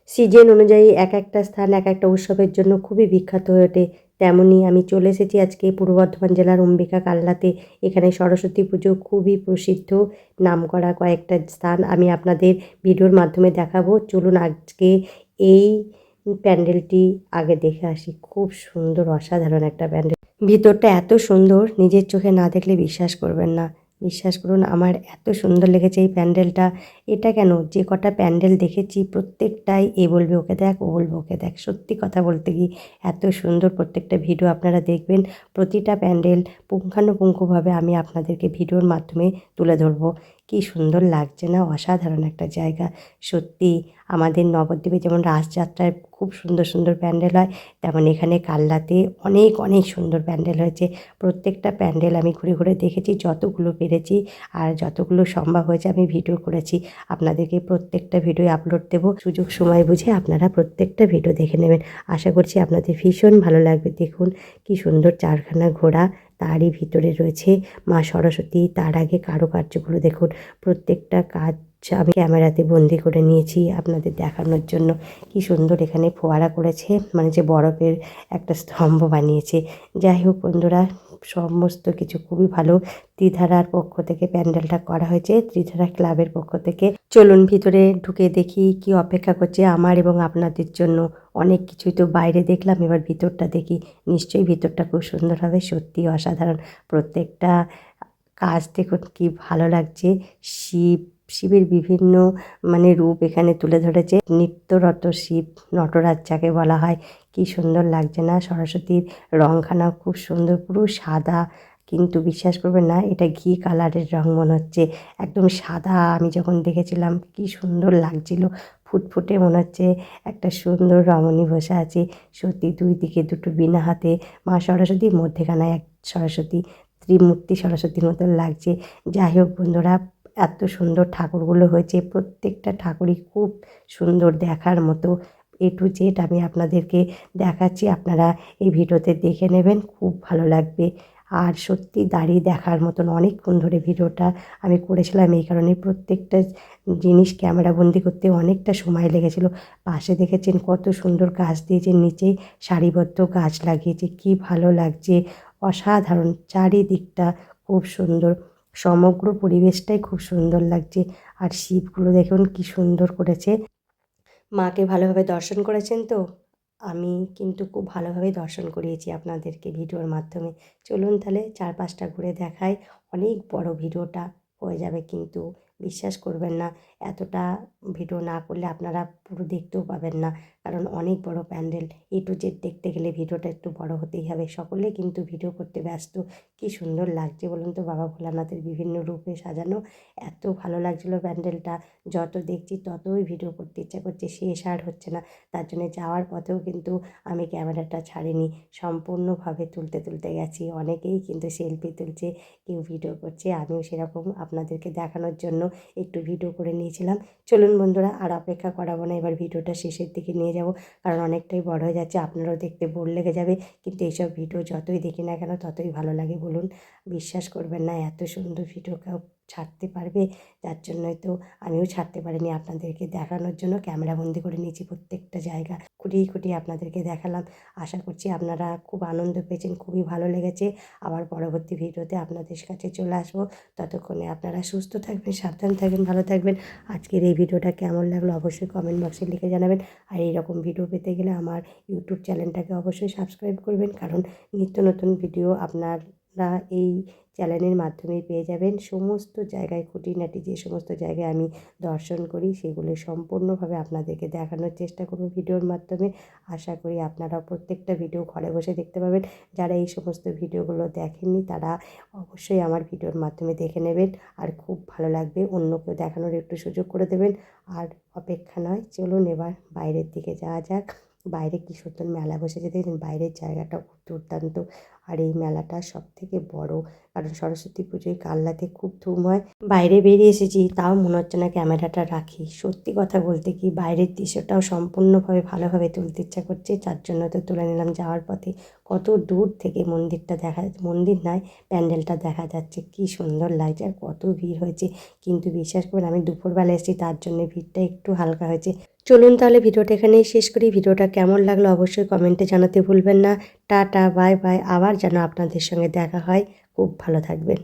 Season অনুযায়ী এক একটা স্থান এক একটা উৎসবের জন্য খুবই বিখ্যাত হয়ে ওঠে। তেমনই আমি চলে এসেছি আজকে পূর্ব বর্ধমান জেলার অম্বিকা কালনাতে। এখানে সরস্বতী পুজো খুবই প্রসিদ্ধ, নামকরা কয়েকটা স্থান আমি আপনাদের ভিডিওর মাধ্যমে দেখাবো। চলুন আজকে এই প্যান্ডেলটি আগে দেখে আসি। খুব সুন্দর, অসাধারণ একটা প্যান্ডেল। ভিতরটা এত সুন্দর, নিজের চোখে না দেখলে বিশ্বাস করবেন না। বিশ্বাস করুন, আমার এত সুন্দর লেগেছে এই প্যান্ডেলটা। এটা কেন, যে কটা প্যান্ডেল দেখেছি প্রত্যেকটাই এ বলবে ওকে দেখ, ও বলবে ওকে দেখ। সত্যি কথা বলতে কি, এত সুন্দর প্রত্যেকটা ভিডিও আপনারা দেখবেন। প্রতিটা প্যান্ডেল পুঙ্খানুপুঙ্খভাবে আমি আপনাদেরকে ভিডিওর মাধ্যমে তুলে ধরবো। কি সুন্দর লাগছে না, অসাধারণ একটা জায়গা। সত্যি আমাদের নবদ্বীপে যেমন রাসযাত্রায় খুব সুন্দর সুন্দর প্যান্ডেল হয়, তেমন এখানে কালনাতে অনেক অনেক সুন্দর প্যান্ডেল হয়েছে। প্রত্যেকটা প্যান্ডেল আমি ঘুরে ঘুরে দেখেছি, যতগুলো পেরেছি আর যতগুলো সম্ভব হয়েছে আমি ভিডিও করেছি। আপনাদেরকে প্রত্যেকটা ভিডিও আপলোড দেবো, সুযোগ সময় বুঝে আপনারা প্রত্যেকটা ভিডিও দেখে নেবেন। আশা করছি আপনাদের ভীষণ ভালো লাগবে। দেখুন কি সুন্দর চারখানা ঘোড়া, তারই ভিতরে রয়েছে মা সরস্বতী। তার আগে কারুকার্যগুলো দেখুন, প্রত্যেকটা কাজ আমি ক্যামেরাতে বন্দি করে নিয়েছি আপনাদের দেখানোর জন্য। কি সুন্দর এখানে ফোয়ারা করেছে, মানে যে বরফের একটা স্তম্ভ বানিয়েছে। যাই হোক বন্ধুরা, সমস্ত কিছু খুবই ভালো। ত্রিধারার পক্ষ থেকে প্যান্ডেলটা করা হয়েছে, ত্রিধারা ক্লাবের পক্ষ থেকে। চলুন ভিতরে ঢুকে দেখি কি অপেক্ষা করছে আমার এবং আপনাদের জন্য। অনেক কিছুই তো বাইরে দেখলাম, এবার ভিতরটা দেখি। নিশ্চয়ই ভিতরটা খুব সুন্দর হবে, সত্যি অসাধারণ। প্রত্যেকটা কাজ দেখুন কি ভালো লাগছে। শিবের বিভিন্ন মানে রূপ এখানে তুলে ধরেছে। নিত্যরত শিব, নটরাজ যাকে বলা হয়। কি সুন্দর লাগছে না, সরস্বতীর রংখানাও খুব সুন্দর, পুরো সাদা। কিন্তু বিশ্বাস করবেন না, এটা ঘি কালারের রং মনে হচ্ছে, একদম সাদা। আমি যখন দেখেছিলাম কি সুন্দর লাগছিল, ফুটফুটে মনে হচ্ছে একটা সুন্দর রমণী বসে আছে। সত্যি দুই দিকে দুটো বীণা হাতে মা সরস্বতীর, মধ্যেখানায় এক সরস্বতী, ত্রিমূর্তি সরস্বতীর মতন লাগছে। যাই হোক বন্ধুরা, এত সুন্দর ঠাকুরগুলো হয়েছে, প্রত্যেকটা ঠাকুরই খুব সুন্দর, দেখার মতো। এ টু জেড আমি আপনাদেরকে দেখাচ্ছি, আপনারা এই ভিডিওতে দেখে নেবেন, খুব ভালো লাগবে। আর সত্যি দাঁড়িয়ে দেখার মতন। অনেকক্ষণ ধরে ভিডিওটা আমি করেছিলাম, এই কারণে প্রত্যেকটা জিনিস ক্যামেরাবন্দি করতে অনেকটা সময় লেগেছিল। পাশে দেখেছেন কত সুন্দর গাছ দিয়েছে, নিচে সারিবদ্ধ গাছ লাগিয়েছে, কি ভালো লাগছে, অসাধারণ। চারিদিকটা খুব সুন্দর, সমগ্র পরিবেশটাই খুব সুন্দর লাগছে। আর শিবগুলো দেখুন কি সুন্দর করেছে। মাকে ভালোভাবে দর্শন করেছেন তো? আমি কিন্তু খুব ভালোভাবে দর্শন করিয়েছি আপনাদেরকে ভিডিওর মাধ্যমে। চলুন তাহলে চারপাশটা ঘুরে দেখাই। অনেক বড় ভিডিওটা হয়ে যাবে, কিন্তু বিশ্বাস করবেন না, এতটা ভিডিও না করলে আপনারা পুরো দেখতেও পাবেন না। কারণ অনেক বড় প্যান্ডেল, এ টু জেড দেখতে গেলে ভিডিওটা একটু বড় হতেই হবে। সকলে কিন্তু ভিডিও করতে ব্যস্ত। কি সুন্দর লাগছে বলুন তো, বাবা ভোলানাথের বিভিন্ন রূপে সাজানো। এত ভালো লাগছিলো প্যান্ডেলটা, যত দেখছি ততই ভিডিও করতে ইচ্ছা করছে, শেষ আর হচ্ছে না। তার জন্য যাওয়ার পথেও কিন্তু আমি ক্যামেরাটা ছাড়িনি, সম্পূর্ণভাবে তুলতে তুলতে গেছি। অনেকেই কিন্তু সেলফি তুলছে, কেউ ভিডিও করছে, আমিও সেরকম আপনাদেরকে দেখানোর জন্য একটু ভিডিও করে নিয়েছিলাম। চলুন বন্ধুরা, আর অপেক্ষা করাবো না, এবার ভিডিওটা শেষের দিকে নিয়ে যাব, কারণ অনেকটাই বড় হয়ে যাচ্ছে, আপনারাও দেখতে বোর লেগে যাবে। কিন্তু এইসব ভিডিও যতই দেখি না কেন ততই ভালো লাগে বলুন। বিশ্বাস করবেন না, এত সুন্দর ভিডিও কেউ ছাড়তে পারবে? যার জন্যই তো আমিও ছাড়তে পারিনি, আপনাদেরকে দেখানোর জন্য ক্যামেরাবন্দি করে নিয়েছি প্রত্যেকটা জায়গা, খুঁটিয়ে খুঁটিয়ে আপনাদেরকে দেখালাম। আশা করছি আপনারা খুব আনন্দ পেয়েছেন, খুবই ভালো লেগেছে। আবার পরবর্তী ভিডিওতে আপনাদের কাছে চলে আসবো। ততক্ষণে আপনারা সুস্থ থাকবেন, সাবধান থাকবেন, ভালো থাকবেন। আজকের এই ভিডিওটা কেমন লাগলো অবশ্যই কমেন্ট বক্সে লিখে জানাবেন। আর এইরকম ভিডিও পেতে গেলে আমার ইউটিউব চ্যানেলটাকে অবশ্যই সাবস্ক্রাইব করবেন, কারণ নিত্য নতুন ভিডিও আপনারা এই চ্যানেলের মাধ্যমেই পেয়ে যাবেন। সমস্ত জায়গায় খুঁটিনাটি যে সমস্ত জায়গায় আমি দর্শন করি, সেগুলো সম্পূর্ণভাবে আপনাদেরকে দেখানোর চেষ্টা করব ভিডিওর মাধ্যমে। আশা করি আপনারা প্রত্যেকটা ভিডিও ঘরে বসে দেখতে পাবেন। যারা এই সমস্ত ভিডিওগুলো দেখেননি তারা অবশ্যই আমার ভিডিওর মাধ্যমে দেখে নেবেন, আর খুব ভালো লাগবে। অন্যকেও দেখানোর একটু সুযোগ করে দেবেন। আর অপেক্ষা নয়, চলুন এবার বাইরের দিকে যাওয়া যাক। বাইরে কি সুন্দর মেলা বসেছে দেখুন, বাইরের জায়গাটাও খুব দুর্দান্ত। আর এই মেলাটা সবথেকে বড়, কারণ সরস্বতী পুজোয় কালনাতে খুব ধুম হয়। বাইরে বেরিয়ে এসেছি, তাও মনে হচ্ছে না ক্যামেরাটা রাখি। সত্যি কথা বলতে কি, বাইরের দৃশ্যটাও সম্পূর্ণভাবে ভালোভাবে তুলতে ইচ্ছা করছে, যার জন্য তো তুলে নিলাম। যাওয়ার পথে কত দূর থেকে মন্দিরটা দেখা, মন্দির নয় প্যান্ডেলটা দেখা যাচ্ছে, কি সুন্দর লাগছে। আর কত ভিড় হয়েছে, কিন্তু বিশ্বাস করুন আমি দুপুরবেলা এসেছি, তার জন্য ভিড়টা একটু হালকা হয়েছে। চলুন তাহলে ভিডিওটা এখানেই শেষ করি। ভিডিওটা কেমন লাগলো অবশ্যই কমেন্টে জানাতে ভুলবেন না। Tata, bye bye. আবার যেন আপনাদের সঙ্গে দেখা হয়। খুব ভালো থাকবেন।